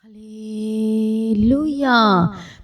Hallelujah.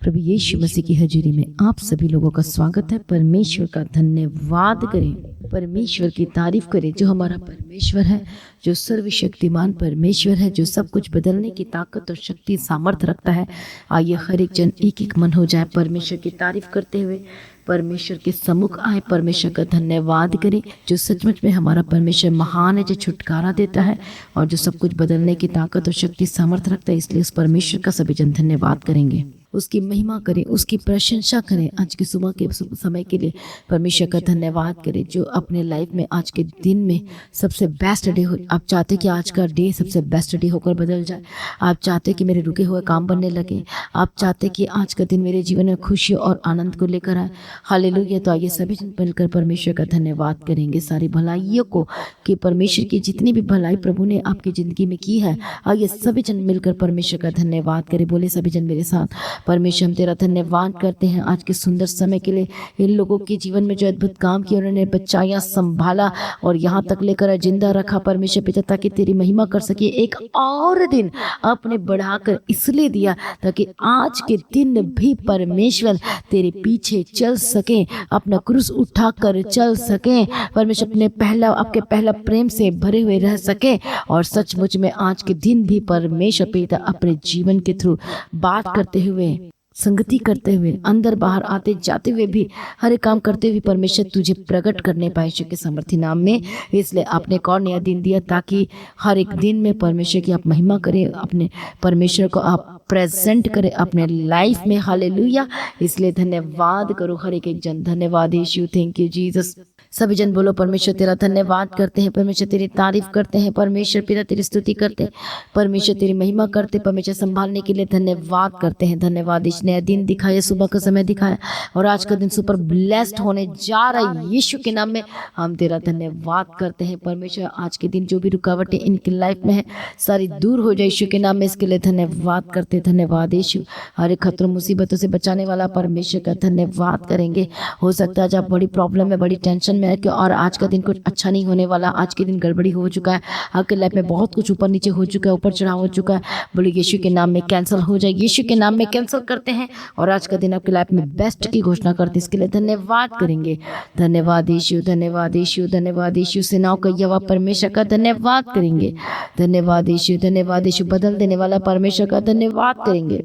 प्रभु यीशु मसीह की हजूरी में आप सभी लोगों का स्वागत है। परमेश्वर का धन्यवाद करें, परमेश्वर की तारीफ करें जो हमारा परमेश्वर है, जो सर्वशक्तिमान परमेश्वर है, जो सब कुछ बदलने की ताकत और शक्ति सामर्थ रखता है। आइए हर एक जन एक एक मन हो जाए, परमेश्वर की तारीफ करते हुए परमेश्वर के सम्मुख आए, परमेश्वर का धन्यवाद करें जो सचमुच में हमारा परमेश्वर महान है, जो छुटकारा देता है और जो सब कुछ बदलने की ताकत और शक्ति सामर्थ रखता है। इसलिए उस परमेश्वर का सभी जन धन्यवाद करेंगे, उसकी महिमा करें, उसकी प्रशंसा करें। आज के सुबह के समय के लिए परमेश्वर का धन्यवाद करें जो अपने लाइफ में आज के दिन में सबसे बेस्ट डे हो। आप चाहते कि आज का डे सबसे बेस्ट डे होकर बदल जाए। आप चाहते कि मेरे रुके हुए काम बनने लगे। आप चाहते कि आज का दिन मेरे जीवन में खुशी और आनंद को लेकर आए। हालेलुया। तो आइए सभी जन मिलकर परमेश्वर का धन्यवाद करेंगे सारी भलाइयों को, कि परमेश्वर की जितनी भी भलाई प्रभु ने आपकी ज़िंदगी में की है, आइए सभी जन मिलकर परमेश्वर का धन्यवाद करें। बोले सभी जन मेरे साथ, परमेश्वर हम तेरा धन्यवाद करते हैं आज के सुंदर समय के लिए। इन लोगों के जीवन में जो अद्भुत काम किया, उन्होंने बचाया, संभाला और यहाँ तक लेकर जिंदा रखा परमेश्वर पिता, ताकि तेरी महिमा कर सके। एक और दिन आपने बढ़ाकर इसलिए दिया ताकि आज के दिन भी परमेश्वर तेरे पीछे चल सके, अपना क्रूस उठाकर चल सके परमेश्वर, अपने आपके पहला प्रेम से भरे हुए रह सके। और सचमुच में आज के दिन भी परमेश्वर पिता अपने जीवन के थ्रू बात करते हुए, संगति करते हुए, अंदर बाहर आते जाते हुए भी, हर एक काम करते हुए परमेश्वर तुझे प्रकट करने पाए ईश्वर के समर्थी नाम में। इसलिए आपने एक और नया दिन दिया ताकि हर एक दिन में परमेश्वर की आप महिमा करें, अपने परमेश्वर को आप प्रेजेंट करें अपने लाइफ में। हालेलुया। इसलिए धन्यवाद करो हर एक जन। धन्यवाद यीशु, थैंक यू जीसस। सभी जन बोलो, परमेश्वर तेरा धन्यवाद करते हैं, परमेश्वर तेरी तारीफ करते हैं, परमेश्वर पिता तेरी स्तुति करते हैं, परमेश्वर तेरी महिमा करते, परमेश्वर संभालने के लिए धन्यवाद करते हैं। धन्यवाद, इस नया दिन दिखाया, सुबह का समय दिखाया और आज का दिन सुपर ब्लेस्ड होने जा रहा है। यीशु के नाम में हम तेरा धन्यवाद करते हैं परमेश्वर। आज के दिन जो भी रुकावटें इनकी लाइफ में है सारी दूर हो जाए यीशु के नाम में, इसके लिए धन्यवाद करते हैं। धन्यवाद यीशु। हर एक खतरों मुसीबतों से बचाने वाला परमेश्वर का धन्यवाद करेंगे। हो सकता है आज आप बड़ी प्रॉब्लम में, बड़ी टेंशन में है कि और आज का दिन कुछ अच्छा नहीं होने वाला, आज के दिन गड़बड़ी हो चुका है, आपके लाइफ में बहुत कुछ ऊपर नीचे हो चुका है, ऊपर चढ़ाव हो चुका है, बोले यीशु के नाम में कैंसिल हो जाए। यीशु के नाम में कैंसिल करते हैं और आज का दिन आपकी लाइफ में बेस्ट की घोषणा करते हैं। इसके लिए धन्यवाद करेंगे। धन्यवाद यीशु, धन्यवाद यीशु, धन्यवाद यीशु। सेनाओं का यहोवा परमेश्वर का धन्यवाद करेंगे। धन्यवाद यीशु, धन्यवाद यीशु। बदल देने वाला परमेश्वर का धन्यवाद करेंगे।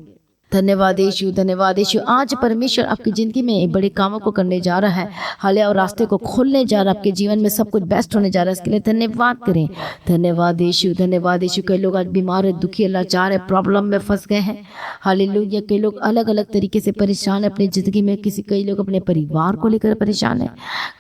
धन्यवाद यीशु, धन्यवाद यीशु। आज परमेश्वर आपकी ज़िंदगी में बड़े कामों को करने जा रहा है, हाले और रास्ते को खोलने जा रहा है, आपके जीवन में सब कुछ बेस्ट होने जा रहा है। इसके लिए धन्यवाद करें। धन्यवाद यीशु, धन्यवाद यीशु। कई लोग आज बीमार है, दुखी है, लाचार है, प्रॉब्लम में फंस गए हैं। हालेलुया। कई लोग अलग अलग तरीके से परेशान है अपनी ज़िंदगी में। कई लोग अपने परिवार को लेकर परेशान है,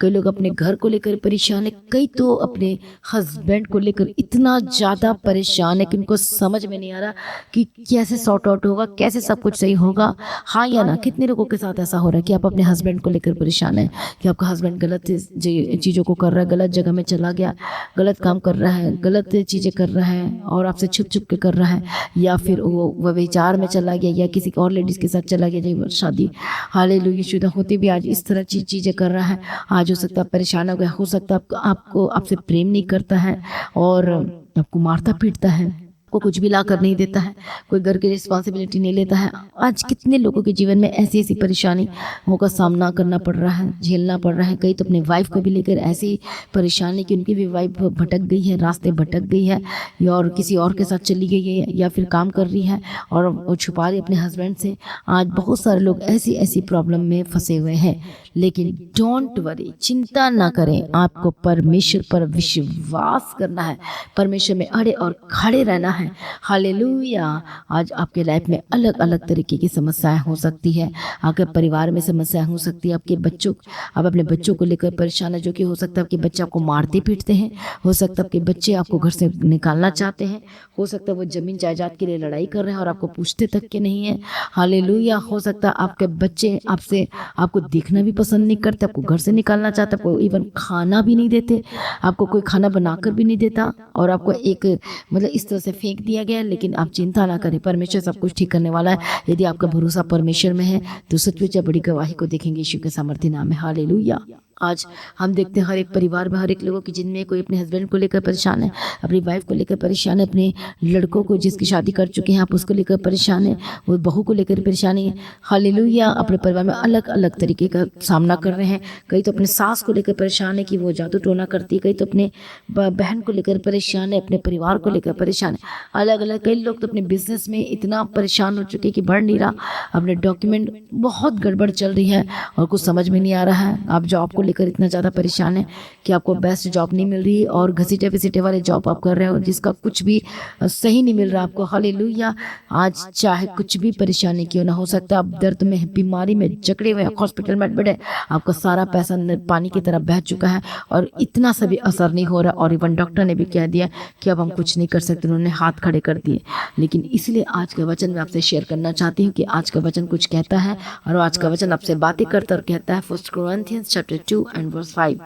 कई लोग अपने घर को लेकर परेशान है, कई तो अपने हस्बैंड को लेकर इतना ज़्यादा परेशान है कि उनको समझ में नहीं आ रहा कि कैसे सॉर्ट आउट होगा, कैसे सब कुछ सही होगा। हाँ या ना? कितने लोगों के साथ ऐसा हो रहा है कि आप अपने हस्बैंड को लेकर परेशान है कि आपका हस्बैंड गलत चीज़ों को कर रहा है, गलत जगह में चला गया, गलत काम कर रहा है, गलत चीज़ें कर रहा है और आपसे छुप छुप के कर रहा है, या फिर वो व्यभिचार में चला गया या किसी और लेडीज़ के साथ चला गया शादी हालेलुया शुदा होते भी आज इस तरह चीज़ें कर रहा है। आज हो सकता है परेशान हो गया, हो सकता है आपको आपसे प्रेम नहीं करता है और आपको मारता पीटता है, को कुछ भी ला कर नहीं देता है, कोई घर की रिस्पॉन्सिबिलिटी नहीं लेता है। आज कितने लोगों के जीवन में ऐसी ऐसी परेशानियों का सामना करना पड़ रहा है, झेलना पड़ रहा है। कई तो अपनी वाइफ को भी लेकर ऐसी परेशानी कि उनकी भी वाइफ भटक गई है, रास्ते भटक गई है या और किसी और के साथ चली गई है या फिर काम कर रही है और वो छुपा रही अपने हस्बैंड से। आज बहुत सारे लोग ऐसी ऐसी प्रॉब्लम में फंसे हुए हैं, लेकिन डोंट वरी, चिंता ना करें। आपको परमेश्वर पर विश्वास करना है, परमेश्वर में अड़े और खड़े रहना है। हालेलुया। आज आपके लाइफ में अलग अलग तरीके की समस्याएं हो सकती है, आपके परिवार में समस्याएं हो सकती है, आप अपने बच्चों को लेकर परेशान है, जो कि हो सकता है आपके बच्चे आपको मारते पीटते हैं, हो सकता है आपके बच्चे आपको घर से निकालना चाहते हैं, हो सकता है वो जमीन जायदाद के लिए लड़ाई कर रहे हैं और आपको पूछते तक के नहीं है। हालेलुया। हो सकता है आपके बच्चे आपको देखना भी पसंद नहीं करते, आपको घर से निकालना चाहते, आपको इवन खाना भी नहीं देते, आपको कोई खाना बनाकर भी नहीं देता और आपको एक मतलब इस तरह से फेंक दिया गया। लेकिन आप चिंता ना करें, परमेश्वर सब कुछ ठीक करने वाला है। यदि आपका भरोसा परमेश्वर में है तो सचमुच बड़ी गवाही को देखेंगे यीशु के सामर्थ्य नाम में। हालेलुया। आज हम देखते हैं हर एक परिवार में, हर एक लोगों की जिनमें कोई अपने हस्बैंड को लेकर परेशान है, अपनी वाइफ को लेकर परेशान है, अपने लड़कों को जिसकी शादी कर चुके हैं आप उसको लेकर परेशान है, वो बहू को लेकर परेशानी है। हालेलुया। अपने परिवार में अलग अलग तरीके का सामना कर रहे हैं। कई तो अपने सास को लेकर परेशान है कि वो जादू टोना करती है, कई तो अपने बहन को लेकर परेशान है, अपने परिवार को लेकर परेशान है, अलग अलग। कई लोग तो अपने बिजनेस में इतना परेशान हो चुके कि बढ़ नहीं रहा, अपने डॉक्यूमेंट बहुत गड़बड़ चल रही है और कुछ समझ में नहीं आ रहा है। आप जॉब को लेकर इतना ज़्यादा परेशान है कि आपको बेस्ट जॉब नहीं मिल रही और घसीटे पिसीटे वाले जॉब आप कर रहे हो जिसका कुछ भी सही नहीं मिल रहा आपको। हालेलुया। आज चाहे कुछ भी परेशानी क्यों ना हो सकता, आप दर्द में, बीमारी में जकड़े हुए, हॉस्पिटल में एडमिट है, आपका सारा पैसा पानी की तरह बह चुका है और इतना सा भी असर नहीं हो रहा और इवन डॉक्टर ने भी कह दिया कि अब हम कुछ नहीं कर सकते, उन्होंने हाथ खड़े कर दिए। लेकिन इसलिए आज का वचन मैं आपसे शेयर करना चाहती हूँ कि आज का वचन कुछ कहता है और आज का वचन आपसे बातें करता और कहता है 1 Corinthians chapter 2 and verse 5।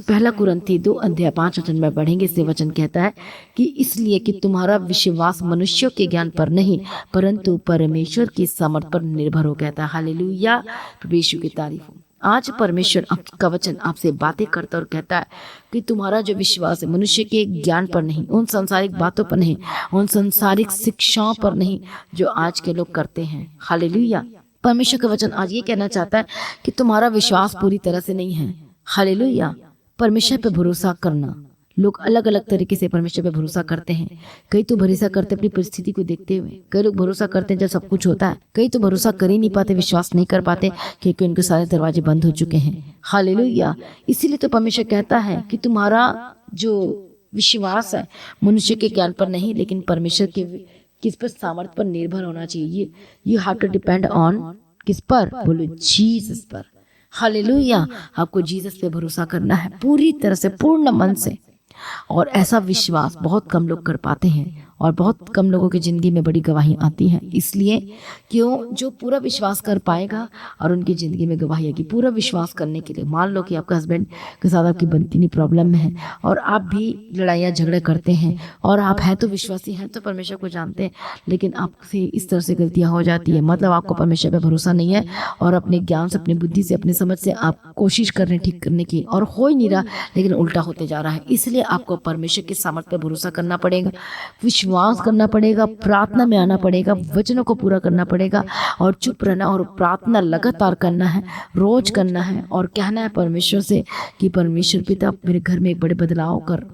पहला कुरिन्थी 2:5 में पढ़ेंगे। इससे वचन कहता है कि इसलिए कि तुम्हारा विश्वास मनुष्यों के ज्ञान पर नहीं परंतु परमेश्वर की सामर्थ पर निर्भर हो। कहता है हालेलुया, प्रभु यीशु की तारीफ हो। आज परमेश्वर का वचन आपसे बातें करता और कहता है कि तुम्हारा जो विश्वास है मनुष्य के ज्ञान पर नहीं, उन सांसारिक बातों पर नहीं, उन सांसारिक शिक्षाओं पर नहीं जो आज के लोग करते हैं। हालेलुया। परमेश्वर का वचन आज ये कहना चाहता है कि तुम्हारा विश्वास पूरी तरह से नहीं है। हालेलुया। परमेश्वर पे भरोसा करना, लोग अलग अलग तरीके से परमेश्वर पे भरोसा करते हैं। कई तो भरोसा करते अपनी परिस्थिति को देखते हुए, कई लोग भरोसा करते हैं जब सब कुछ होता है, कई तो भरोसा कर ही नहीं पाते, विश्वास नहीं कर पाते क्योंकि उनके सारे दरवाजे बंद हो चुके हैं। हालेलुया। इसीलिए तो परमेश्वर कहता है कि तुम्हारा जो विश्वास है मनुष्य के ज्ञान पर नहीं लेकिन परमेश्वर के किस पर सामर्थ्य पर निर्भर होना चाहिए। You have to depend on किस पर? बोलो जीसस पर। हालेलुया। आपको जीसस पे भरोसा करना है पूरी तरह से, पूर्ण मन से। और ऐसा विश्वास बहुत कम लोग कर पाते हैं और बहुत कम लोगों की ज़िंदगी में बड़ी गवाही आती है। इसलिए क्यों, जो पूरा विश्वास कर पाएगा और उनकी ज़िंदगी में गवाही आएगी। पूरा विश्वास करने के लिए मान लो कि आपका हस्बैंड के साथ आपकी बनती नहीं प्रॉब्लम है और आप भी लड़ाइयाँ झगड़े करते हैं और आप हैं तो विश्वासी हैं तो परमेश्वर को जानते हैं, लेकिन आपसे इस तरह से गलतियाँ हो जाती है, मतलब आपको परमेश्वर पर भरोसा नहीं है और अपने ज्ञान से, अपनी बुद्धि से, अपनी समझ से आप कोशिश कर रहे हैं ठीक करने की और हो ही नहीं रहा, लेकिन उल्टा होते जा रहा है। इसलिए आपको परमेश्वर के सामर्थ्य पर भरोसा करना पड़ेगा, विश्वास करना पड़ेगा, प्रार्थना में आना पड़ेगा, वचनों को पूरा करना पड़ेगा और चुप रहना और प्रार्थना लगातार करना है, रोज करना है और कहना है परमेश्वर से कि परमेश्वर पिता मेरे घर में एक बड़े बदलाव कर,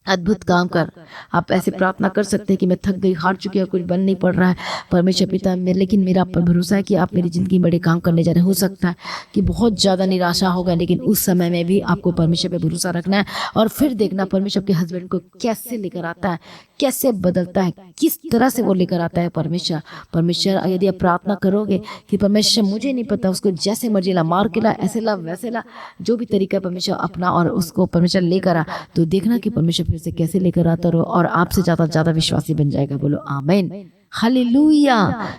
अद्भुत काम कर। आप ऐसे प्रार्थना कर सकते हैं कि मैं थक गई, हार चुकी हूँ, कुछ बन नहीं पड़ रहा है परमेश्वर पिता मेरे, लेकिन मेरा आप पर भरोसा है कि आप मेरी ज़िंदगी में बड़े काम करने जा रहे हैं। हो सकता है कि बहुत ज़्यादा निराशा होगा, लेकिन उस समय में भी आपको परमेश्वर पे भरोसा रखना है और फिर देखना परमेश्वर आपके हस्बैंड को कैसे लेकर आता है, कैसे बदलता है, किस तरह से वो लेकर आता है परमेश्वर। यदि आप प्रार्थना करोगे कि परमेश्वर मुझे नहीं पता, उसको जैसे मर्जी ला, मार के ला, ऐसे ला, वैसे ला, जो भी तरीका परमेश्वर अपना और उसको परमेश्वर लेकर आ, तो देखना कि परमेश्वर से कैसे लेकर आता रहो और आपसे ज्यादा विश्वासी बन जाएगा। बोलो आमीन, हालेलुया,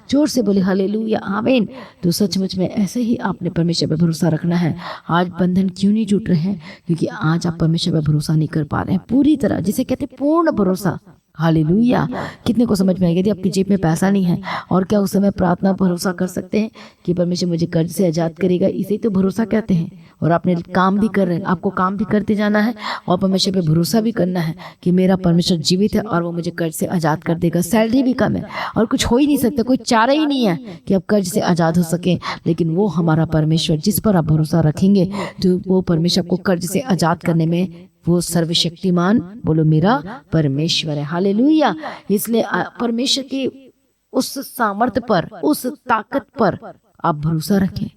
जोर से बोले हालेलुया, आमीन। तो सचमुच में ऐसे ही आपने परमेश्वर पर भरोसा रखना है। आज बंधन क्यों नहीं टूट रहे हैं? क्योंकि आज आप परमेश्वर पर भरोसा नहीं कर पा रहे हैं पूरी तरह, जिसे कहते हैं पूर्ण भरोसा। हालेलुया। कितने को समझ में आएगा? यदि आपकी जेब में पैसा नहीं है और क्या उस समय प्रार्थना भरोसा कर सकते हैं कि परमेश्वर मुझे कर्ज से आजाद करेगा? इसे तो भरोसा कहते हैं। और आपने काम भी कर रहे हैं, आपको काम भी करते जाना है और परमेश्वर पे भरोसा भी करना है कि मेरा परमेश्वर जीवित है और वो मुझे कर्ज से आजाद कर देगा। सैलरी भी कम है और कुछ हो ही नहीं सकता, कोई चारा ही नहीं है कि आप कर्ज से आजाद हो सके, लेकिन वो हमारा परमेश्वर जिस पर आप भरोसा रखेंगे तो वो परमेश्वर को कर्ज से आजाद करने में वो सर्वशक्तिमान, बोलो मेरा परमेश्वर है। हालेलुया। इसलिए परमेश्वर की उस सामर्थ्य पर, उस ताकत पर आप भरोसा रखें।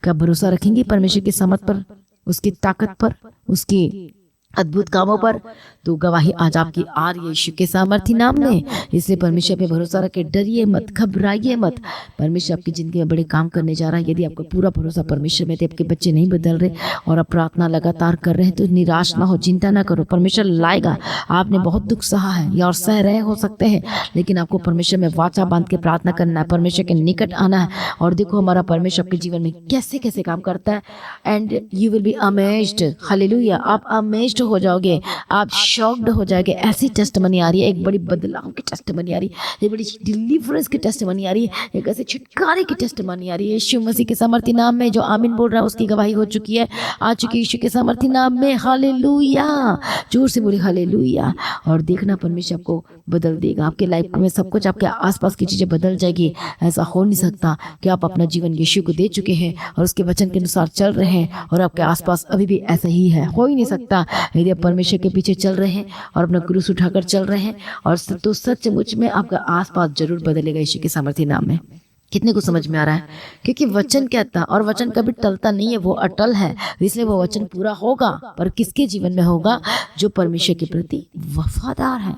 क्या भरोसा रखेंगे परमेश्वर की सामर्थ पर, उसकी ताकत पर, उसकी अद्भुत कामों पर? तो गवाही आज आपकी आ रही है यीशु के सामर्थी नाम में। इसलिए परमेश्वर पे भरोसा रखे, डरिए मत, घबराइए मत। परमेश्वर आपकी जिंदगी में बड़े काम करने जा रहा है। यदि आपको पूरा भरोसा परमेश्वर में, तो आपके बच्चे नहीं बदल रहे और आप प्रार्थना लगातार कर रहे हैं तो निराश ना हो, चिंता ना करो, परमेश्वर लाएगा। आपने बहुत दुख सहा है या और सह रहे हो सकते हैं, लेकिन आपको परमेश्वर में वाचा बांध के प्रार्थना करना है, परमेश्वर के निकट आना है और देखो हमारा परमेश्वर आपके जीवन में कैसे कैसे काम करता है। And you will be amazed. Hallelujah. आप अमेज्ड हो जाओगे, आप शॉक्ड हो जाओगे। ऐसी टेस्टमनी आ रही है, एक बड़ी बदलाव की टेस्टमनी आ रही है, एक बड़ी डिलीवरेंस की टेस्टमनी आ रही है, एक ऐसे छुटकारे की टेस्टमनी आ रही है। यीशु मसीह के सामर्थी नाम में जो आमीन बोल रहा है उसकी गवाही हो चुकी है, आ चुकी है यीशु के सामर्थी नाम में। हालेलुया, जोर से बोले हालेलुया। और देखना परमेश्वर आपको बदल देगा, आपके लाइफ में सब कुछ, आपके आसपास की चीज़ें बदल जाएगी। ऐसा हो नहीं सकता कि आप अपना जीवन यीशु को दे चुके हैं और उसके वचन के अनुसार चल रहे हैं और आपके आसपास अभी भी ऐसा ही है। हो ही नहीं सकता। यदि आप परमेश्वर के पीछे चल रहे हैं और अपना क्रूस उठाकर चल रहे हैं और तो सचमुच में आपका आसपास जरूर बदलेगा यीशु के सामर्थी नाम में। कितने को समझ में आ रहा है? क्योंकि वचन कहता, और वचन कभी टलता नहीं है, वो अटल है, इसलिए वो वचन पूरा होगा। पर किसके जीवन में होगा? जो परमेश्वर के प्रति वफादार है,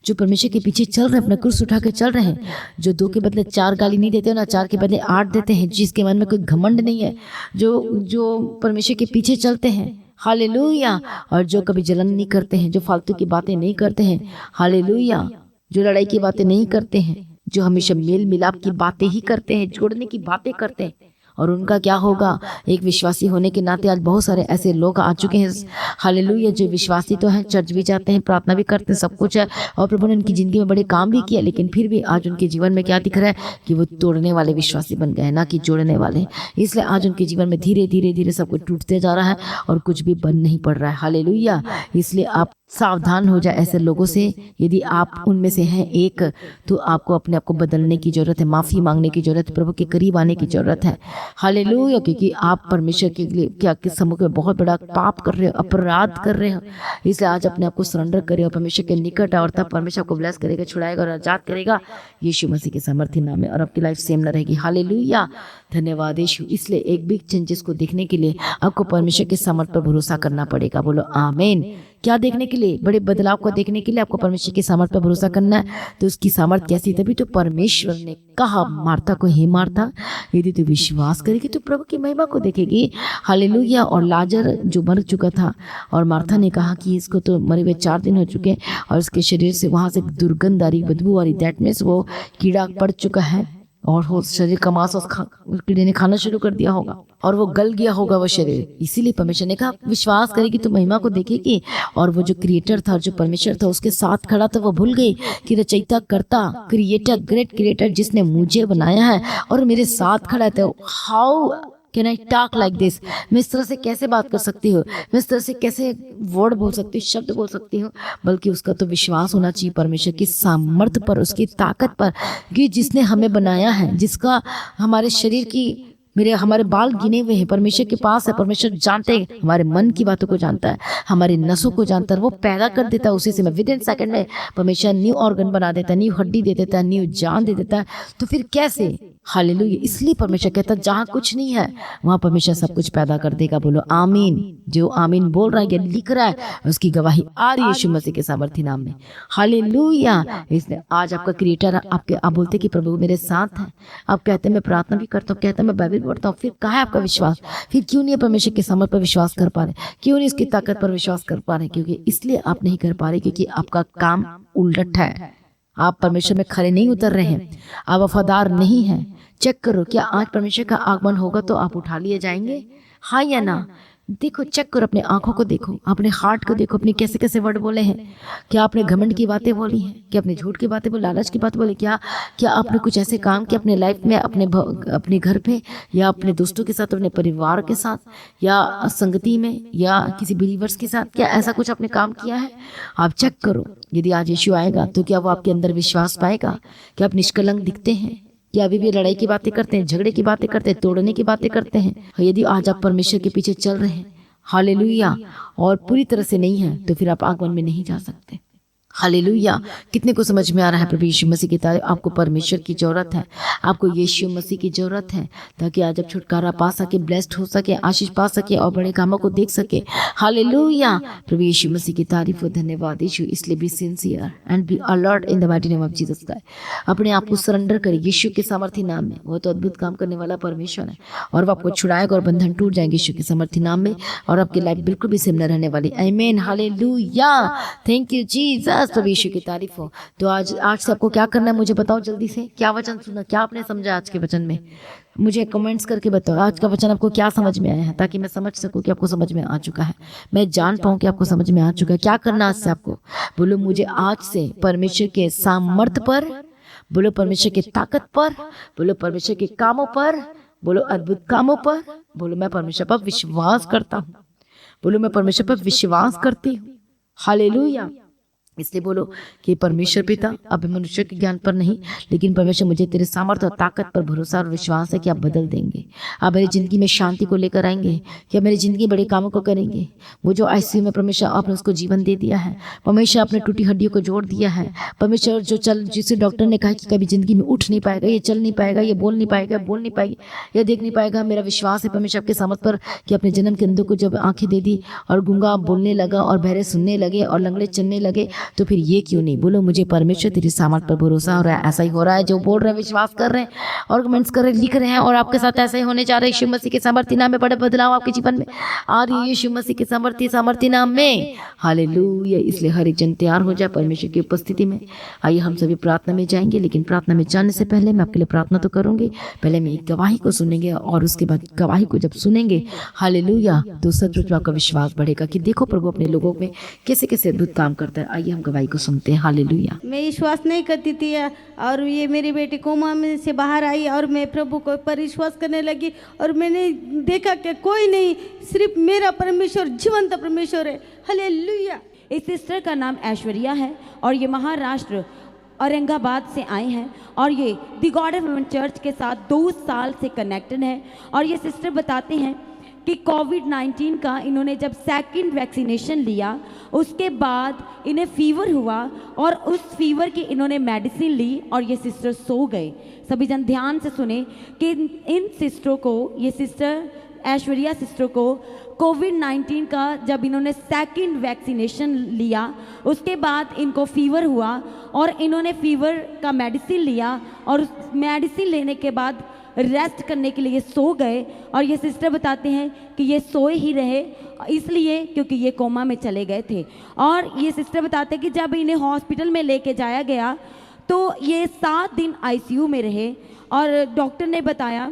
जो परमेश्वर के पीछे चल रहे हैं, अपना क्रूस उठा के चल रहे हैं, जो 2 के बदले 4 गाली नहीं देते, ना 4 के बदले 8 देते हैं, जिसके मन में कोई घमंड नहीं है, जो परमेश्वर के पीछे चलते हैं। हालेलुया। और जो कभी जलन नहीं करते हैं, जो फालतू की बातें नहीं करते हैं। हालेलुया। जो लड़ाई की बातें नहीं करते हैं, जो हमेशा मेल मिलाप की बातें ही करते हैं, जोड़ने की बातें करते हैं। और उनका क्या होगा? एक विश्वासी होने के नाते आज बहुत सारे ऐसे लोग आ चुके हैं, हालेलुया, जो विश्वासी तो हैं, चर्च भी जाते हैं, प्रार्थना भी करते हैं, सब कुछ है, और प्रभु ने उनकी ज़िंदगी में बड़े काम भी किया, लेकिन फिर भी आज उनके जीवन में क्या दिख रहा है? कि वो तोड़ने वाले विश्वासी बन गए, ना कि जोड़ने वाले। इसलिए आज उनके जीवन में धीरे धीरे धीरे सब कुछ टूटते जा रहा है और कुछ भी बन नहीं पड़ रहा है। हालेलुया। इसलिए आप सावधान हो जाए ऐसे लोगों से। यदि आप उनमें से हैं एक, तो आपको अपने आप को बदलने की ज़रूरत है, माफ़ी मांगने की ज़रूरत है, प्रभु के करीब आने की ज़रूरत है। हालेलुया। क्योंकि आप परमेश्वर के लिए क्या के सम्मुख में बहुत बड़ा पाप कर रहे हो, अपराध कर रहे हो। इसलिए आज अपने आप को सरेंडर करें और परमेश्वर के निकट, और तब परमेश्वर आपको ब्लेस करेगा, छुड़ाएगा और आजाद करेगा यीशु मसीह के सामर्थ्य नाम में, और आपकी लाइफ सेम न रहेगी। हालेलुया। धन्यवाद यीशु। इसलिए एक बिग चेंजेस को देखने के लिए आपको परमेश्वर के सामर्थ पर भरोसा करना पड़ेगा। बोलो आमीन। क्या देखने के लिए? बड़े बदलाव को देखने के लिए आपको परमेश्वर के सामर्थ पर भरोसा करना है। तो उसकी सामर्थ कैसी? तभी तो परमेश्वर ने कहा मार्था को, हे मार्था, यदि तू विश्वास करेगी तो प्रभु की महिमा को देखेगी। हालेलुया। और लाजर जो मर चुका था, और मार्था ने कहा कि इसको तो मरे हुए 4 दिन हो चुके, और उसके शरीर से वहाँ से दुर्गंध आ रही, बदबू आ रही, दैट मीन्स वो कीड़ा पड़ चुका है, और वो शरीर का मांस कीड़े ने खाना शुरू कर दिया होगा और वो गल गया होगा वो शरीर। इसीलिए परमेश्वर ने कहा विश्वास करेगी तो महिमा को देखेगी। और वो जो क्रिएटर था, जो परमेश्वर था, उसके साथ खड़ा था, वो भूल गई कि रचयिता करता, क्रिएटर, ग्रेट क्रिएटर जिसने मुझे बनाया है और मेरे साथ खड़ा है, how can I talk like this? मैं इस तरह से कैसे बात कर सकती हूँ? मैं इस तरह से कैसे वर्ड बोल सकती हूँ, शब्द बोल सकती हूँ? बल्कि उसका तो विश्वास होना चाहिए परमेश्वर की सामर्थ पर, उसकी ताकत पर, कि जिसने हमें बनाया है, जिसका हमारे शरीर की, हमारे बाल गिने हुए हैं, परमेश्वर के पास है। परमेश्वर जानते हैं, हमारे मन की बातों को जानता है, हमारे नसों को जानता है, वो पैदा कर देता है उसी से। विद इन सेकंड में परमेश्वर न्यू ऑर्गन बना देता है, न्यू हड्डी दे देता है, न्यू जान दे देता है। तो फिर कैसे? हालेलुया। इसलिए परमेश्वर कहता है जहाँ कुछ नहीं है वहाँ परमेश्वर सब कुछ पैदा कर देगा। बोलो आमीन। जो आमीन बोल रहा है, लिख रहा है, उसकी गवाही आ रही है यीशु मसीह के सामर्थी नाम में। हालेलुया। इसलिए आज आपका क्रिएटर आपके, आप बोलते कि प्रभु मेरे साथ है, आप कहते हैं मैं प्रार्थना भी करता हूँ, कहते हैं मैं बाइबल पढ़ता हूँ, फिर कहाँ है आपका विश्वास? फिर क्यों नहीं परमेश्वर के सामर्थ पर विश्वास कर पा रहे? क्यों नहीं इसकी ताकत पर विश्वास कर पा रहे? क्योंकि इसलिए आप नहीं कर पा रहे क्योंकि आपका काम उलट है। आप परमेश्वर में खरे नहीं उतर रहे हैं, आप वफादार नहीं हैं। चेक करो, क्या आज परमेश्वर का आगमन होगा तो आप उठा लिए जाएंगे, हाँ या ना? देखो, चेक करो, अपने आंखों को देखो, अपने हार्ट को देखो, अपने कैसे कैसे वर्ड बोले हैं। क्या आपने घमंड की बातें बोली हैं? क्या आपने झूठ की बातें बोली, लालच की बात बोली? क्या आपने कुछ ऐसे काम किए अपने लाइफ में, अपने घर पे, या अपने दोस्तों के साथ, अपने परिवार के साथ, या संगति में, या किसी बिलीवर्स के साथ? क्या ऐसा कुछ आपने काम किया है? आप चेक करो। यदि आज यीशु आएगा तो क्या वो आपके अंदर विश्वास पाएगा? क्या आप निष्कलंक दिखते हैं? क्या अभी भी लड़ाई की बातें करते हैं, झगड़े की बातें करते हैं, तोड़ने की बातें करते हैं? यदि आज आप परमेश्वर के पीछे चल रहे हैं, हालेलुया, और पूरी तरह से नहीं है, तो फिर आप आगमन में नहीं जा सकते। हालेलुया। कितने को समझ में आ रहा है? प्रभु यीशु मसीह की तारीफ। आपको परमेश्वर की जरूरत है, आपको यीशु मसीह की जरूरत है, ताकि आज आप छुटकारा पा सके, ब्लेस्ड हो सके, आशीष पा सके और बड़े कामों को देख सके। हालेलुया। प्रभु यीशु मसीह की तारीफ हो। धन्यवाद यीशु। इसलिए be sincere and be alert in the mighty name of Jesus Christ. अपने आप को सरेंडर करें यीशु के सामर्थी नाम में। वो तो अद्भुत काम करने वाला परमेश्वर है, और वो आपको छुड़ाएगा और बंधन टूट जाएंगे यीशु के सामर्थी नाम में, और आपकी लाइफ बिल्कुल भी सेम न रहने वाली। आमीन। हालेलुया। Thank you Jesus. जबरदस्त, प्रभु यीशु की तारीफ हो। तो आज से आपको क्या करना है मुझे बताओ जल्दी से, क्या वचन सुना, क्या आपने समझा आज के वचन में, मुझे कमेंट्स करके बताओ आज का वचन आपको क्या समझ में आया है, ताकि मैं समझ सकूं कि आपको समझ में आ चुका है, मैं जान पाऊं कि आपको समझ में आ चुका है। क्या करना आज से आपको, बोलो मुझे आज से परमेश्वर के सामर्थ्य पर, बोलो परमेश्वर की ताकत पर, बोलो परमेश्वर के कामों पर, बोलो अद्भुत कामों पर, बोलो मैं परमेश्वर पर विश्वास करता हूँ, बोलो मैं परमेश्वर पर विश्वास करती हूँ। हालेलुया। इसलिए बोलो कि परमेश्वर पिता, अब मनुष्य के ज्ञान पर नहीं, लेकिन परमेश्वर मुझे तेरे सामर्थ्य और ताकत पर भरोसा और विश्वास है कि आप बदल देंगे, आप मेरी ज़िंदगी में शांति को लेकर आएंगे, कि आप मेरी ज़िंदगी बड़े कामों को करेंगे। वो जो आईसीयू में परमेश्वर आपने उसको जीवन दे दिया है, परमेश्वर आपने टूटी हड्डियों को जोड़ दिया है, परमेश्वर जिसे डॉक्टर ने कहा कि कभी ज़िंदगी में उठ नहीं पाएगा, ये चल नहीं पाएगा, ये बोल नहीं पाएगा, बोल नहीं पाएगी, ये देख नहीं पाएगा, मेरा विश्वास है परमेश्वर आपके सामर्थ्य पर कि अपने जन्म के अंदर को जब आंखें दे दी और गूंगा बोलने लगा और बहरे सुनने लगे और लंगड़े चलने लगे, तो फिर ये क्यों नहीं, बोलो मुझे परमेश्वर तेरी सामर्थ्य पर भरोसा हो रहा है। ऐसा ही हो रहा है, जो बोल रहे हैं विश्वास कर रहे हैं और कमेंट्स कर रहे हैं, लिख रहे हैं, और आपके साथ ऐसा ही होने जा रहा है। यीशु मसीह के सामर्थ्य नाम में बड़े बदलाव आपके जीवन में आ रही है, यीशु मसीह के सामर्थ्य नाम में। हालेलुया। इसलिए हर एक जन तैयार हो जाए परमेश्वर की उपस्थिति में। आइए हम सभी प्रार्थना में जाएंगे, लेकिन प्रार्थना में जाने से पहले मैं आपके लिए प्रार्थना तो करूंगी, पहले मैं एक गवाही को सुनेंगे और उसके बाद गवाही को जब सुनेंगे, हालेलुया, तो सचमुच आपका विश्वास बढ़ेगा कि देखो प्रभु अपने लोगों में कैसे कैसे अद्भुत काम करता है। आइए हम गवाही को सुनते हैं। हालेलुया। मैं विश्वास नहीं करती थी और ये मेरी बेटी कोमा में से बाहर आई और मैं प्रभु को पर विश्वास करने लगी और मैंने देखा कि कोई नहीं, सिर्फ मेरा परमेश्वर जीवंत परमेश्वर है। हालेलुया। इस सिस्टर का नाम ऐश्वर्या है और ये महाराष्ट्र औरंगाबाद से आए हैं और ये the God of haven church के साथ 2 साल से कनेक्टेड है। और ये सिस्टर बताते हैं कि कोविड-19 का इन्होंने जब सेकंड वैक्सीनेशन लिया उसके बाद इन्हें फीवर हुआ और उस फीवर की इन्होंने मेडिसिन ली और ये सिस्टर सो गए। सभी जन ध्यान से सुने कि इन सिस्टरों को, ये सिस्टर ऐश्वर्या सिस्टर को कोविड-19 का जब इन्होंने सेकंड वैक्सीनेशन लिया उसके बाद इनको फीवर हुआ और इन्होंने फीवर का मेडिसिन लिया और उस मेडिसिन लेने के बाद रेस्ट करने के लिए सो गए। और ये सिस्टर बताते हैं कि ये सोए ही रहे इसलिए क्योंकि ये कोमा में चले गए थे। और ये सिस्टर बताते हैं कि जब इन्हें हॉस्पिटल में लेके जाया गया तो ये 7 दिन आईसीयू में रहे और डॉक्टर ने बताया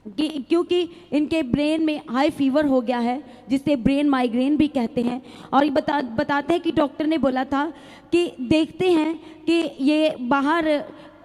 कि क्योंकि इनके ब्रेन में हाई फीवर हो गया है जिसे ब्रेन माइग्रेन भी कहते हैं। और ये बताते हैं कि डॉक्टर ने बोला था कि देखते हैं कि ये बाहर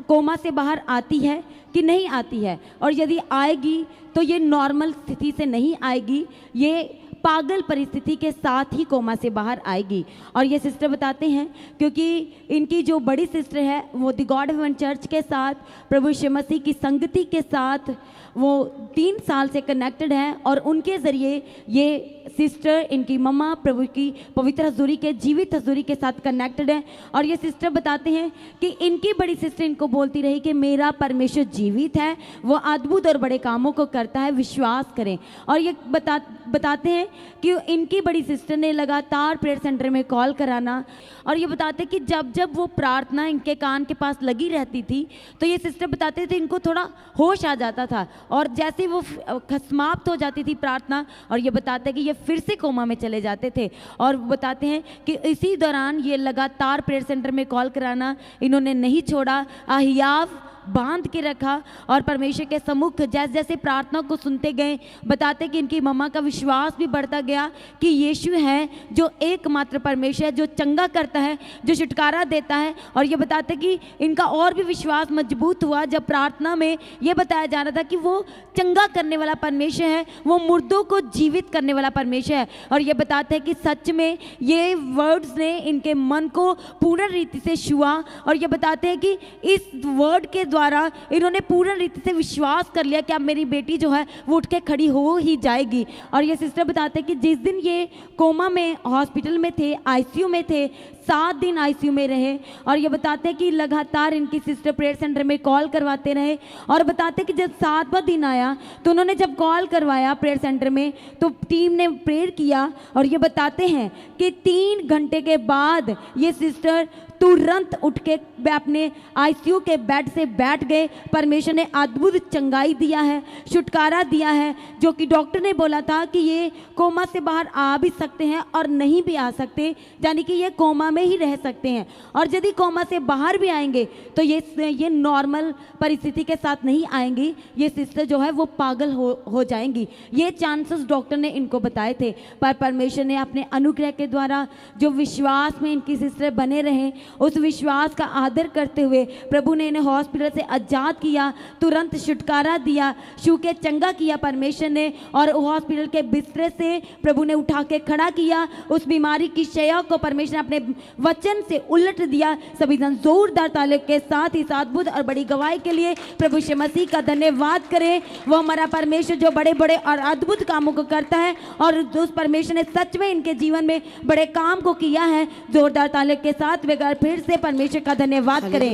कोमा से बाहर आती है कि नहीं आती है, और यदि आएगी तो ये नॉर्मल स्थिति से नहीं आएगी, ये पागल परिस्थिति के साथ ही कोमा से बाहर आएगी। और ये सिस्टर बताते हैं क्योंकि इनकी जो बड़ी सिस्टर है वो the God of haven church के साथ प्रभु यीशु मसीह की संगति के साथ वो 3 साल से कनेक्टेड हैं और उनके ज़रिए ये सिस्टर, इनकी मम्मा प्रभु की पवित्र हजूरी के, जीवित हजूरी के साथ कनेक्टेड हैं। और ये सिस्टर बताते हैं कि इनकी बड़ी सिस्टर इनको बोलती रही कि मेरा परमेश्वर जीवित है, वो अद्भुत और बड़े कामों को करता है, विश्वास करें। और ये बताते हैं कि इनकी बड़ी सिस्टर ने लगातार प्रेयर सेंटर में कॉल कराना, और ये बताते कि जब वो प्रार्थना इनके कान के पास लगी रहती थी तो ये सिस्टर बताते थे इनको थोड़ा होश आ जाता था और जैसे वो समाप्त हो जाती थी प्रार्थना और ये बताते हैं कि ये फिर से कोमा में चले जाते थे। और बताते हैं कि इसी दौरान ये लगातार प्रेयर सेंटर में कॉल कराना इन्होंने नहीं छोड़ा, अहियाव बांध के रखा और परमेश्वर के सम्मुख जैसे जैसे प्रार्थना को सुनते गए। बताते कि इनकी मम्मा का विश्वास भी बढ़ता गया कि यीशु है जो एकमात्र परमेश्वर है, जो चंगा करता है, जो छुटकारा देता है। और ये बताते कि इनका और भी विश्वास मजबूत हुआ जब प्रार्थना में ये बताया जा रहा था कि वो चंगा करने वाला परमेश्वर है, वो मुर्दों को जीवित करने वाला परमेश्वर है। और ये बताते हैं कि सच में ये वर्ड्स ने इनके मन को पूर्ण रीति से छुआ और ये बताते हैं कि इस वर्ड के द्वारा इन्होंने पूर्ण रीति से विश्वास कर लिया कि अब मेरी बेटी जो है वो उठ के खड़ी हो ही जाएगी। और ये सिस्टर बताते हैं कि जिस दिन ये कोमा में हॉस्पिटल में थे, आईसीयू में थे, 7 दिन आईसीयू में रहे। और ये बताते हैं कि लगातार इनकी सिस्टर प्रेयर सेंटर में कॉल करवाते रहे। और बताते हैं कि जब 7वां दिन आया तो उन्होंने जब कॉल करवाया प्रेयर सेंटर में तो टीम ने प्रेयर किया। और ये बताते हैं कि 3 घंटे के बाद ये सिस्टर तुरंत उठ के अपने आईसीयू के बेड से बैठ गए। परमेश्वर ने अद्भुत चंगाई दिया है, छुटकारा दिया है, जो कि डॉक्टर ने बोला था कि ये कोमा से बाहर आ भी सकते हैं और नहीं भी आ सकते, यानी कि ये कोमा में ही रह सकते हैं। और यदि कोमा से बाहर भी आएंगे तो ये नॉर्मल परिस्थिति के साथ नहीं आएंगी, ये सिस्टर जो है वो पागल हो जाएंगी। ये चांसेस डॉक्टर ने इनको बताए थे, पर परमेश्वर ने अपने अनुग्रह के द्वारा जो विश्वास में इनकी सिस्टर बने रहे, उस विश्वास का आदर करते हुए प्रभु ने इन्हें हॉस्पिटल से आजाद किया, तुरंत छुटकारा दिया, छू के चंगा किया परमेश्वर ने, और हॉस्पिटल के बिस्तरे से प्रभु ने उठा के खड़ा किया। उस बीमारी की शैया को परमेश्वर ने अपने वचन से उलट दिया। सभी जन जोरदार ताली के साथ इस अद्भुत और बड़ी गवाही के लिए प्रभु यीशु मसीह का धन्यवाद करें। वो हमारा परमेश्वर जो बड़े बड़े और अद्भुत कामों को करता है, और उस परमेश्वर ने सच में इनके जीवन में बड़े काम को किया है। जोरदार ताली के साथ वे फिर से परमेश्वर का धन्यवाद करें।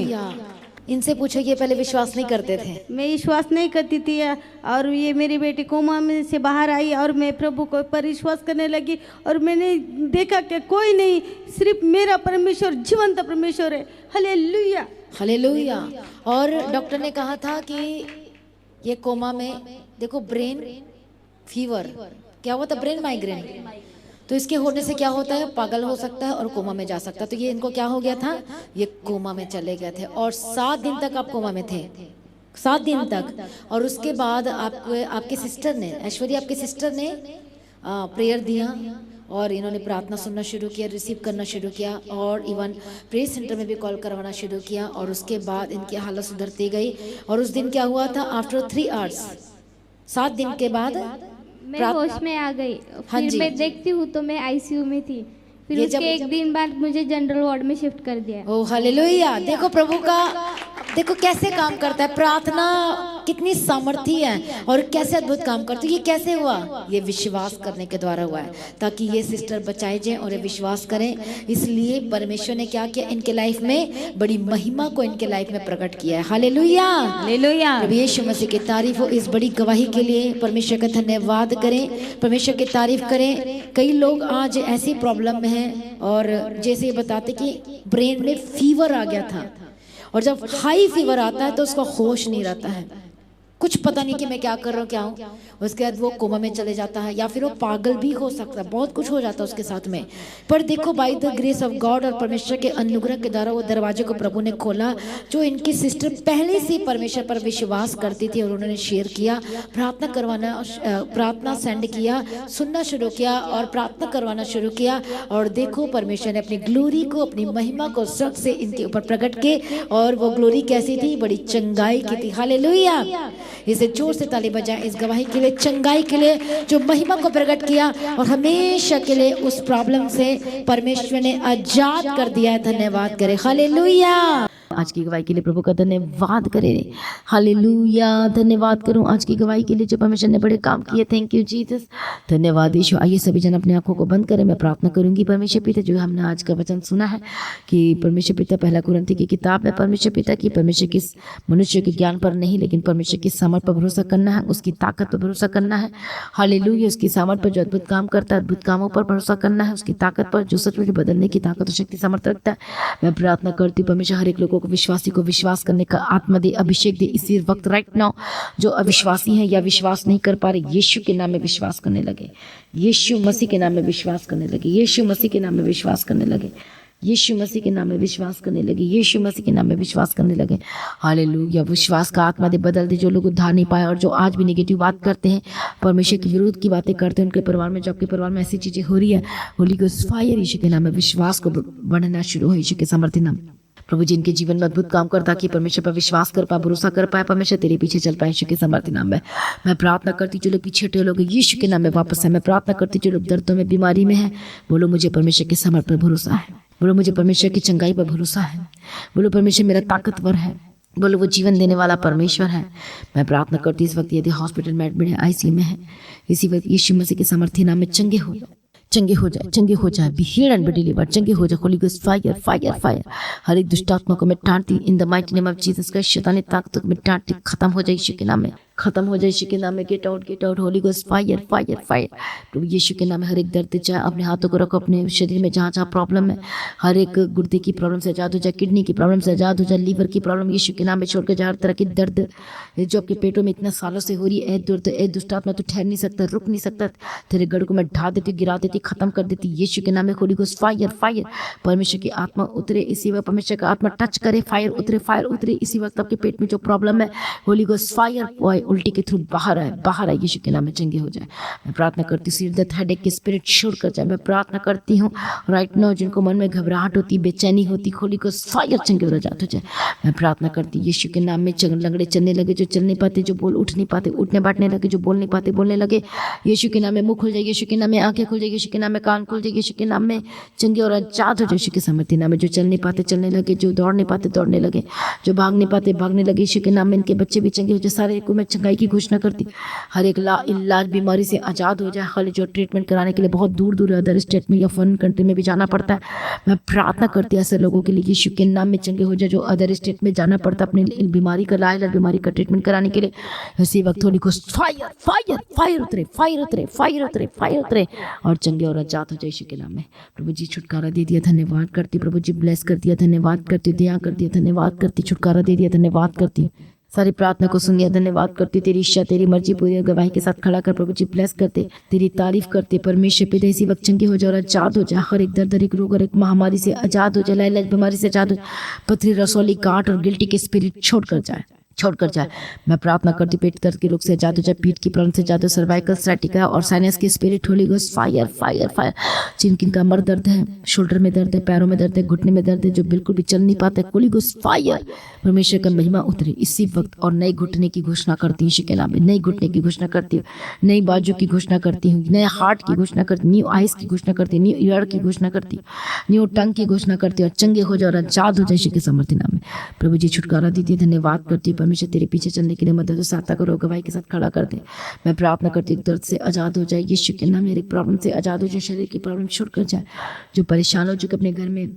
इनसे पूछो, ये पहले विश्वास नहीं करते थे? मैं विश्वास नहीं करती थी, और ये मेरी बेटी कोमा में से बाहर आई और मैं प्रभु को पर विश्वास करने लगी, और मैंने देखा कि कोई नहीं, सिर्फ मेरा परमेश्वर जीवंत परमेश्वर है। Hallelujah, hallelujah. और डॉक्टर ने कहा था कि ये कोमा में, देखो ब्रेन फीवर क्या हुआ था, ब्रेन माइग्रेन, तो इसके होने से क्या होता है, पागल हो सकता है और कोमा में जा सकता है। तो ये इनको क्या हो गया था, ये कोमा में चले गए थे, और 7 दिन तक आप कोमा में थे, 7 दिन तक। और उसके बाद आपके सिस्टर ने, ऐश्वर्या आपके सिस्टर ने प्रेयर दिया, और इन्होंने प्रार्थना सुनना शुरू किया, रिसीव करना शुरू किया, और इवन प्रेयर सेंटर में भी कॉल करवाना शुरू किया। और उसके बाद इनकी हालत सुधरती गई। और उस दिन क्या हुआ था, आफ्टर 3 आवर्स, 7 दिन के बाद मैं होश में आ गई। हाँ फिर जी। मैं देखती हूँ तो मैं आईसीयू में थी। फिर ये उसके एक दिन बाद मुझे जनरल वार्ड में शिफ्ट कर दिया। ओ हालेलुया। देखो प्रभु का, देखो कैसे काम करता है, प्रार्थना कितनी सामर्थ्य है और कैसे अद्भुत काम करती है। ये कैसे हुआ, ये विश्वास करने के द्वारा हुआ है, ताकि ये सिस्टर बचाए जाए और ये विश्वास करें। इसलिए परमेश्वर ने क्या किया, इनके लाइफ में बड़ी महिमा को इनके लाइफ में प्रकट किया है। Hallelujah, hallelujah. प्रभु यीशु मसीह की तारीफ हो। इस बड़ी गवाही के लिए परमेश्वर का धन्यवाद करें, परमेश्वर की तारीफ करें। कई लोग आज ऐसी प्रॉब्लम में हैं, और जैसे ये बताते कि ब्रेन में फीवर आ गया था, और जब हाई फीवर आता है तो उसका होश नहीं रहता है, कुछ पता नहीं कि मैं क्या कर रहा हूँ, क्या हूँ। उसके बाद वो कोमा में चले जाता है, या फिर वो पागल भी हो सकता है, बहुत कुछ हो जाता है उसके साथ में। पर देखो, by the grace of God और परमेश्वर के अनुग्रह के द्वारा वो दरवाजे को प्रभु ने खोला। जो इनकी सिस्टर पहले से परमेश्वर पर विश्वास करती थी, और उन्होंने शेयर किया, प्रार्थना करवाना, प्रार्थना सेंड किया, सुनना शुरू किया और प्रार्थना करवाना शुरू किया। और देखो परमेश्वर ने अपनी ग्लोरी को, अपनी महिमा को स्वर्ग से इनके ऊपर प्रकट के, और वो ग्लोरी कैसी थी, बड़ी चंगाई की थी। हालेलुया। इसे जोर से ताली बजाएं इस गवाही के लिए, चंगाई के लिए, जो महिमा को प्रकट किया और हमेशा के लिए उस प्रॉब्लम से परमेश्वर ने आजाद कर दिया है। धन्यवाद करें। हालेलुया। आज की गवाही के लिए प्रभु का धन्यवाद करें। हालेलुया। धन्यवाद करूं आज की गवाही के लिए, जो परमेश्वर ने बड़े काम किए। Thank you Jesus. धन्यवाद यीशु। आइए सभी जन अपने आंखों को बंद करें, मैं प्रार्थना करूंगी। परमेश्वर पिता, जो हमने आज का वचन सुना है कि परमेश्वर पिता, 1 कुरिन्थी की किताब है परमेश्वर पिता की, परमेश्वर किस मनुष्य के ज्ञान पर नहीं, लेकिन परमेश्वर की सामर्थ पर भरोसा करना है, उसकी ताकत पर भरोसा करना है। हालेलुया। उसकी सामर्थ पर जो अद्भुत काम करता है, अद्भुत कामों पर भरोसा करना है, उसकी ताकत पर जो सच में बदलने की ताकत और शक्ति सामर्थ रखता है। मैं प्रार्थना करती हूँ परमेश्वर हर एक लोगों को, विश्वासी को विश्वास करने का आत्मा दे, अभिषेक दे इसी वक्त, राइट नाउ। जो अविश्वासी हैं या विश्वास नहीं कर पा रहे, यीशु के नाम में विश्वास करने लगे, यीशु मसीह के नाम में विश्वास करने लगे, यीशु मसीह के नाम में विश्वास करने लगे, यीशु मसीह के नाम में विश्वास करने लगे, यीशु मसीह के नाम में विश्वास करने लगे। हालेलुया। विश्वास का आत्मा दे, बदल दे। जो लोग उद्धार नहीं पाए और जो आज भी नेगेटिव बात करते हैं, परमेश्वर के विरोध की बातें करते हैं, उनके परिवार में, जो आपके परिवार में ऐसी चीजें हो रही है, होली गोस्ट फायर यीशु के नाम में विश्वास को बढ़ना शुरू हो, यीशु के सामर्थ्य नाम। प्रभु जी इनके जीवन में अद्भुत काम कर, ताकि परमेश्वर पर विश्वास कर पाए, भरोसा कर पाए, परमेश्वर तेरे पीछे चल पाए, यीशु के सामर्थ्य नाम में। मैं प्रार्थना करती, जो लोग पीछे हटे लोग यीशु के नाम में वापस है। मैं प्रार्थना करती, जो लोग दर्दों में, बीमारी में है, बोलो मुझे परमेश्वर के सामर्थ पर भरोसा है, बोलो मुझे परमेश्वर की चंगाई पर भरोसा है, बोलो परमेश्वर मेरा ताकतवर है, बोलो वो जीवन देने वाला परमेश्वर है। मैं प्रार्थना करती इस वक्त, यदि हॉस्पिटल में एडमिट है, आईसीयू में है, इसी वक्त यीशु मसीह के सामर्थ्य नाम में चंगे हो जाए, चंगे हो जाए, चंगे हो जाए, be healed and be delivered, चंगे हो जाए। Holy Ghost fire fire fire. हर एक दुष्ट आत्मा को मैं डांटती in the mighty name of Jesus Christ. शैतानी ताकतों को मैं डांटती, खत्म हो जाए यीशु के नाम में, खत्म हो जाए यीशु के नाम में। Get out Holy Ghost fire fire fire प्रभु यीशु के नाम में। हर एक दर्द चाहे अपने हाथों को रखो अपने शरीर में, जहाँ जहाँ प्रॉब्लम है, हर एक गुर्दे की प्रॉब्लम से आजाद हो जाए, किडनी की प्रॉब्लम से आजाद हो जाए, लीवर की प्रॉब्लम यीशु के नाम में छोड़कर जाए। हर तरह की दर्द जो आपके पेटों में इतना सालों से हो रही है, ए दुष्ट आत्मा तो ठहर नहीं सकता, रुक नहीं सकता, तेरे गढ़ को मैं ढा देती, गिरा देती, खत्म कर देती यीशु के नाम में। होली गोस्ट फायर फायर परमेश्वर की आत्मा उतरे इसी वक्त, परमेश्वर का आत्मा टच करे, फायर उतरे इसी वक्त। आपके पेट में जो प्रॉब्लम है, होली गोस्ट फायर उल्टी के थ्रू बाहर आए यीशु के नाम में, चंगे हो जाए। मैं प्रार्थना करती हूँ सिर दर्द हेडेक की स्पिरिट छोड़ कर जाए। मैं प्रार्थना करती हूँ राइट नाउ जिनको मन में घबराहट होती, बेचैनी होती, होली गोस्ट फायर चंगे हो जाते हो जाए। मैं प्रार्थना करती हूँ यीशु के नाम में। लंगड़े चलने लगे, जो चल नहीं पाते, जो उठ नहीं पाते, उठने बैठने लगे, जो बोल नहीं पाते, बोलने लगे यीशु के नाम में। मुंह खुल जाए यीशु के नाम में, आंखें खुल जाए यीशु के नाम में, कान खुल जाए यीशु के नाम में, चंगे और आजाद हो जाए यीशु के सामर्थ्य नाम में। जो चल नहीं पाते चलने लगे, जो दौड़ नहीं पाते दौड़ने लगे, जो भाग नहीं पाते भागने लगे यीशु के नाम में। इनके बच्चे भी चंगे हो जाए। सारे को मैं चंगाई की घोषणा करती, हर एक इलाज बीमारी से आजाद हो जाए। खाली जो ट्रीटमेंट कराने के लिए बहुत दूर दूर अदर स्टेट में या फॉरेन कंट्री में भी जाना पड़ता है, मैं प्रार्थना करती हूँ ऐसे लोगों के लिए यीशु के नाम में चंगे हो जाए। जो अदर स्टेट में जाना पड़ता है अपनी बीमारी का इलाज, बीमारी का ट्रीटमेंट कराने के लिए, इसी वक्त Holi Ghost fire fire fire उतरे, फायर उतरे, फायर उतरे, फायर उतरे और चंगे और आजाद हो जाए यीशु के नाम में। प्रभु जी छुटकारा दे दिया, धन्यवाद करती। प्रभु जी ब्लेस कर दिया, धन्यवाद करती। दया कर दिया, धन्यवाद करती। छुटकारा दे दिया, धन्यवाद करती। सारी प्रार्थना को सुनिए, धन्यवाद करती। तेरी इच्छा तेरी मर्जी पूरी गवाही के साथ खड़ा कर प्रभु जी ब्लेस करते, तेरी तारीफ करते। परमेश्वर पिता इसी वक्त चंगे हो जाए और आजाद हो जाए। हर एक दर्द, हर एक रोग, हर एक महामारी से आजाद हो जाए, लाइलाज बीमारी से आजाद हो जाए। पथरी, रसौली, गांठ और गिल्टी के स्पिरिट छोड़कर जाए। मैं प्रार्थना करती पेट दर्द के रोग से आजाद हो जाए, पीठ की प्रॉब्लम से आजाद हो, सर्वाइकल, साइटिका और साइनस के spirit Holy Ghost fire fire fire. जिन कमर दर्द है, शोल्डर में दर्द है, पैरों में दर्द है, घुटने में दर्द है, जो बिल्कुल भी चल नहीं पाते, होली गोस्ट फायर परमेश्वर का महिमा उतरे इसी वक्त। और नए घुटने की घोषणा करती हूँ यीशु के नाम में। नई घुटने की घोषणा करती हूँ, नई बाजू की घोषणा करती हूँ, नए हार्ट की घोषणा करती हूँ, न्यू आइज की घोषणा करती हूँ, न्यू ईयर की घोषणा करती हूँ, न्यू टंग की घोषणा करती हूँ। चंगे हो जाए और आजाद हो जाए यीशु के सामर्थ्य नाम में। प्रभु जी छुटकारा दीजिए, धन्यवाद करती हूँ। परमेश्वर तेरे पीछे चलने के लिए मदद सहायता करो, गवाही के साथ खड़ा कर दे। मैं प्रार्थना करती हूँ दर्द से आजाद हो जाए यीशु के नाम में। मेरी प्रॉब्लम से आजाद हो जाए, शरीर की प्रॉब्लम छूट कर जाए। जो परेशान हो चुके अपने घर में,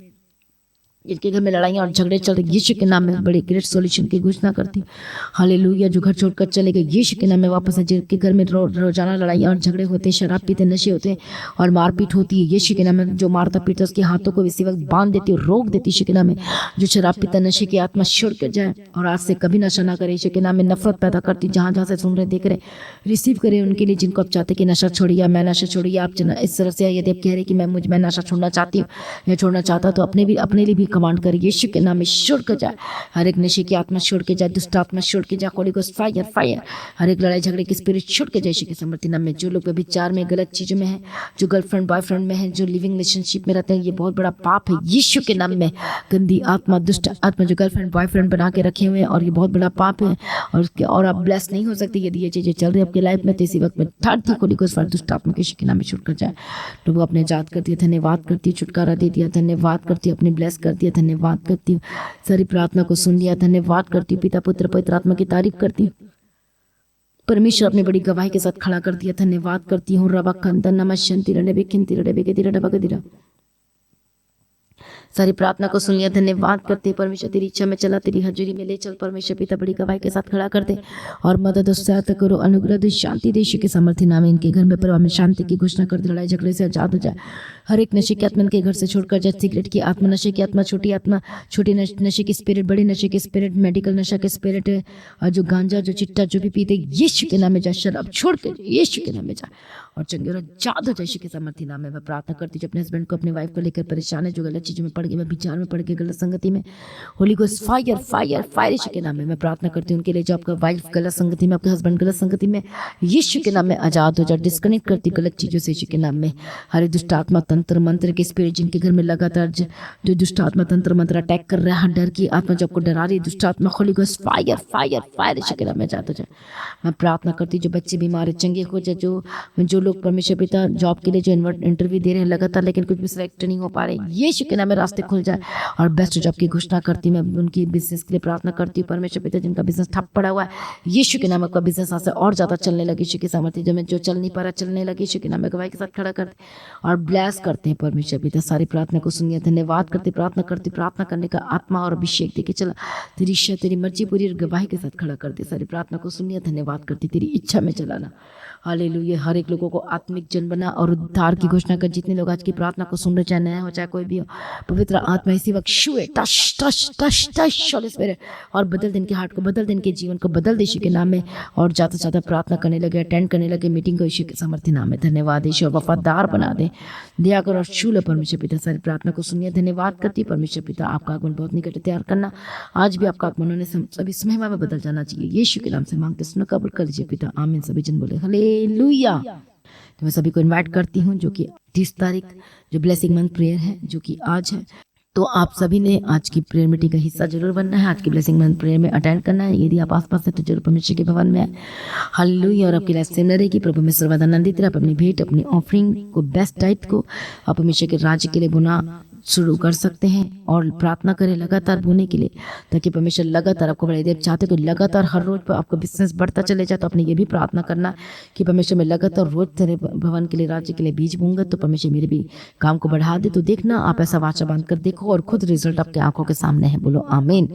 जिनके घर में लड़ाइयाँ और झगड़े चल रहे, यीशु के नाम में बड़े ग्रेट सॉल्यूशन की घोषणा करती हूँ। हालेलुया। जो घर छोड़कर चले गए यीशु के नाम में वापस है, जिनके घर में रोजाना लड़ाइयाँ और झगड़े होते हैं, शराब पीते, नशे होते हैं और मारपीट होती है, यीशु के नाम में जो मारता पीटता उसके हाथों को इसी वक्त बांध देती है, रोक देती यीशु के नाम में। जो शराब पीता, नशे की आत्मा छोड़ कर जाए और आज से कभी नशा ना करे यीशु के नाम में। नफरत पैदा करती, जहाँ जहाँ से सुन रहे देख रहे रिसीव करें उनके लिए, जिनको आप चाहते कि नशा छोड़िए, मैं नशा छोड़िए। आप इस तरह से यदि आप कह रहे कि मैं नशा छोड़ना चाहती हूँ या छोड़ना चाहता, तो अपने लिए भी कमांड करिए यीशु के नाम में छोड़ कर जाए। हर एक नशे की आत्मा छोड़ के जाए, दुष्ट आत्मा छोड़ के जाए, होली गोस्ट फायर फायर। हर एक लड़ाई झगड़े की स्पिरिट छोड़ के जाए यीशु के सामर्थ्य नाम में। जो लोग व्यभिचार में, गलत चीजों में है, जो गर्लफ्रेंड बॉयफ्रेंड में है, जो लिविंग रिलेशनशिप में रहते हैं, ये बहुत बड़ा पाप है यीशु के नाम में। गंदी आत्मा, दुष्ट आत्मा जो गर्लफ्रेंड बॉयफ्रेंड बना के रखे हुए हैं, और ये बहुत बड़ा पाप है। और आप ब्लेस नहीं हो सकते यदि ये चीजें चल रही है आपकी लाइफ में। तो इसी वक्त में ठाड़ती होली गोस्ट फायर दुष्ट आत्मा के यीशु के नाम में छोड़ कर जाए। प्रभु अपने आजाद कर दिया, धन्यवाद करती हूँ। छुटकारा दे दिया, धन्यवाद करती हूँ। अपने ब्लेस कर दिया, धन्यवाद करती हूँ। सारी प्रार्थना को सुन लिया, धन्यवाद करती हूँ। पिता पुत्र पवित्र आत्मा की तारीफ करती हूँ। परमेश्वर अपनी बड़ी गवाही के साथ खड़ा कर दिया, धन्यवाद करती हूँ। रबा कंदन नमस्यंती रडे बेकिंती रडे बेकेती रडे बगदिरा। सारी प्रार्थना को सुन लिया, धन्यवाद करते। परमेश्वर तेरी इच्छा में चला, तेरी हजूरी में ले चल। परमेश्वर पिता बड़ी गवाही के साथ खड़ा कर दे और मदद और सहायता करो, अनुग्रह दे, शांति दे यीशु के सामर्थ्य नाम में। इनके घर में परिवार में शांति की घोषणा कर दे, लड़ाई झगड़े से आजाद हो जाए। हर एक नशे की आत्मा इनके घर से छोड़कर जाए। सिगरेट की आत्मा, नशे की आत्मा, छोटी नशे की स्पिरिट, बड़ी नशे की स्पिरिट, मेडिकल नशा के स्पिरिट, और जो गांजा, जो चिट्टा, जो भी पीते, यीशु के नाम में जा। शराब छोड़ के यीशु के नाम में जा और चंगे और आजाद हो जाए यीशु के सामर्थ्य नाम में। मैं प्रार्थना करती हूँ अपने हस्बैंड को, अपने वाइफ को लेकर परेशान है, जो गलत चीजों में पड़ गए, मैं विचार में पड़ गए, गलत संगति में, Holy Ghost fire fire fire Yeshu के नाम में। मैं प्रार्थना करती हूँ उनके लिए, जो आपका वाइफ गलत संगति में, आपके हस्बैंड गलत संगति में, यीशु के नाम में आजाद हो जाए। डिस्कनेक्ट करती गलत चीजों से यीशु के नाम में। हर दुष्ट आत्मा, तंत्र मंत्र के स्पिरिट, जिनके घर में लगातार जो दुष्ट आत्मा, तंत्र मंत्र अटैक कर रहा है, डर की आत्मा जो आपको डरा रही है, दुष्ट आत्मा, Holy Ghost fire fire fire Yeshu के नाम में आजाद हो जाए। मैं प्रार्थना करती हूँ जो बच्चे बीमार है चंगे हो जाए। जो लोग परमेश्वर पिता जॉब के लिए जो इंटरव्यू दे रहे हैं लगातार, लेकिन कुछ भी सिलेक्ट नहीं हो पा रहे, यीशु के नाम में रास्ते खुल जाए और बेस्ट जॉब की घोषणा करती हूँ। मैं उनकी बिजनेस के लिए प्रार्थना करती हूँ। परमेश्वर पिता जिनका बिजनेस ठप पड़ा हुआ है, यीशु के नाम का बिजनेस आज से और ज्यादा चलने लगे यीशु के सामर्थ्य। जो चल नहीं पा रहा चलने लगे, यीशु के नाम में गवाही के साथ खड़ा कर और ब्लेस करते हैं परमेश्वर पिता, सारी प्रार्थना को सुनिए। धन्यवाद करते प्रार्थना करने का आत्मा और अभिषेक देके चला। तेरी इच्छा तेरी मर्जी पूरी और गवाही के साथ खड़ा करते, सारी प्रार्थना को सुनिए। धन्यवाद करते तेरी इच्छा में चलाना। हालेलुया। हर एक लोगों को आत्मिक जन बना और उद्धार की घोषणा कर। जितने लोग आज की प्रार्थना को सुन रहे, चाहे नया हो चाहे कोई भी हो, पवित्र आत्मा इसी वक्त छुए, touch touch touch touch Holi spirit, और बदल दिन के हार्ट को, बदल दिन के जीवन को, बदल दे यीशु के नाम में। और ज़्यादा से ज़्यादा प्रार्थना करने लगे, अटेंड करने लगे मीटिंग को यीशु के सामर्थ्य नाम में। धन्यवाद यीशु, वफादार बना दे, दया कर और छू लो परमेश्वर पिता। सारी प्रार्थना को सुनिए। धन्यवाद करती परमेश्वर पिता। आपका आगमन बहुत निकट तैयार करना। आज भी आपका आगमन होने से सभी महिमा में बदल जाना चाहिए। यीशु के नाम से मांगते सुनो, कबूल कर लीजिए पिता। आमीन। सभी जन बोले हालेलुया। तो मैं सभी को इनवाइट करती हूँ, जो कि 30 तारीख जो ब्लेसिंग मंथ प्रेयर है, जो कि आज है, तो आप सभी ने आज की प्रेयर मीटिंग का हिस्सा जरूर बनना है। आज की ब्लेसिंग मंथ प्रेयर में अटेंड करना है। यदि आप आसपास है तो जरूर परमेश्वर के भवन में आए। हालेलुया। और आपकी लाइफ सेम रहेगी। प्रभु में सर्वदा आनंदित रहे। आप अपनी भेंट, अपनी ऑफरिंग को, बेस्ट टाइट को आप परमेश्वर के राज्य के लिए बुना शुरू कर सकते हैं। और प्रार्थना करें लगातार बोने के लिए, ताकि परमेश्वर लगातार आपको बढ़ाई दे। चाहते हो कि लगातार हर रोज पर आपका बिजनेस बढ़ता चले जाए, तो आपने ये भी प्रार्थना करना कि परमेश्वर में लगातार रोज तेरे भवन के लिए, राज्य के लिए बीज बोऊंगा, तो परमेश्वर मेरे भी काम को बढ़ा दे। तो देखना, आप ऐसा वाचा बांध कर देखो और खुद रिजल्ट आपके आंखों के सामने है। बोलो आमीन।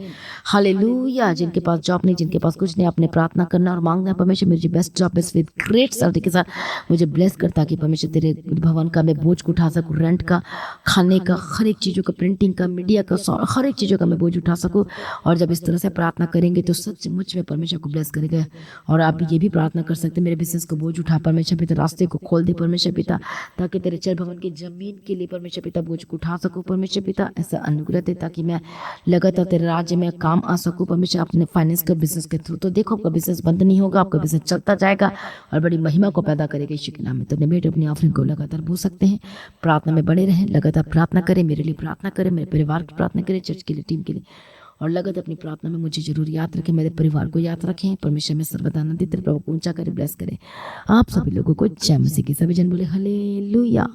हालेलुया। जिनके पास जॉब नहीं, जिनके पास कुछ नहीं, आपने प्रार्थना करना और मांगना, परमेश्वर मेरी best job best with great salary के साथ मुझे ब्लेस कर, ताकि परमेश्वर तेरे भवन का मैं बोझ उठा सकूँ, रेंट का, खाने का, हर एक चीज़ों का, प्रिंटिंग का, मीडिया का, हर एक चीज़ों का मैं बोझ उठा सकूँ। और जब इस तरह से प्रार्थना करेंगे तो सचमुच में परमेश्वर को ब्लेस करेगा। और आप ये भी प्रार्थना कर सकते हैं, मेरे बिजनेस को बोझ उठा परमेश्वर पिता, रास्ते को खोल दे परमेश्वर पिता, ताकि तेरे चर भवन की जमीन के लिए परमेश्वर पिता बोझ को उठा सकूँ परमेश्वर पिता। ऐसा अनुग्रह दे ताकि मैं लगातार तेरे राज्य में काम आ सकूँ परमेश्वर, अपने फाइनेंस का, बिजनेस के थ्रू। तो देखो, आपका बिजनेस बंद नहीं होगा, आपका बिजनेस चलता जाएगा और बड़ी महिमा को पैदा करेगा यीशु के नाम में। तो बेट अपनी ऑफरिंग को लगातार बो सकते हैं। प्रार्थना में बने रहें, लगातार प्रार्थना करें, मेरे लिए प्रार्थना करें, मेरे परिवार की प्रार्थना करें, चर्च के लिए, टीम के लिए। और लगातार अपनी प्रार्थना में मुझे जरूर याद रखें, मेरे परिवार को याद रखें। परमेश्वर में सर्वदा आनंदित रहे, प्रभु को ऊंचा करे, ब्लेस करे आप सभी लोगों को। जय मसीह की। सभी जन बोले हालेलुया।